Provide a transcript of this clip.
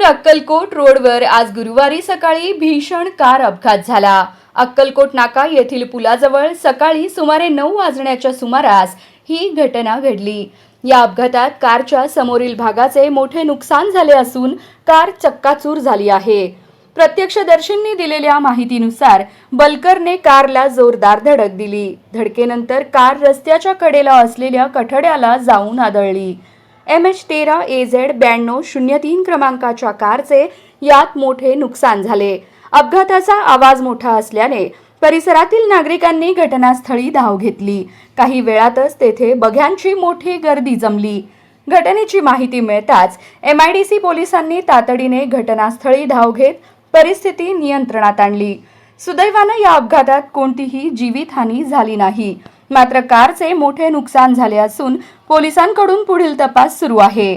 अक्कलकोट रोडवर आज गुरुवारी सकाळी भीषण कार अपघात झाला। अक्कलकोट नाका येथील पुलाजवळ सकाळी सुमारे 9 वाजण्याच्या सुमारास ही घटना घडली। या अपघातात कारच्या समोरील भागाचे मोठे नुकसान झाले असून कार चक्काचूर झाली आहे। प्रत्यक्षदर्शींनी दिलेल्या माहितीनुसार बलकरने कारला जोरदार धडक दिली। धडकेनंतर कार रस्त्याच्या कडेला असलेल्या कठड्याला जाऊन आदळली। MH13 AZ 9203 क्रमांकाच्या कारचे यात मोठे नुकसान झाले। अपघाताचा आवाज मोठा असल्याने परिसरातील नागरिकांनी घटनास्थळी धाव घेतली। काही वेळातच तेथे बघ्यांची मोठी गर्दी जमली। घटनेची माहिती मिळताच MIDC पोलिसांनी तातडीने घटनास्थळी धाव घेत परिस्थिती नियंत्रणात आणली। सुदैवाने या अपघातात कोणतीही जीवितहानी झाली नाही, मात्र कारचे मोठे नुकसान झाले असून पोलिसांकडून पुढील तपास सुरू आहे।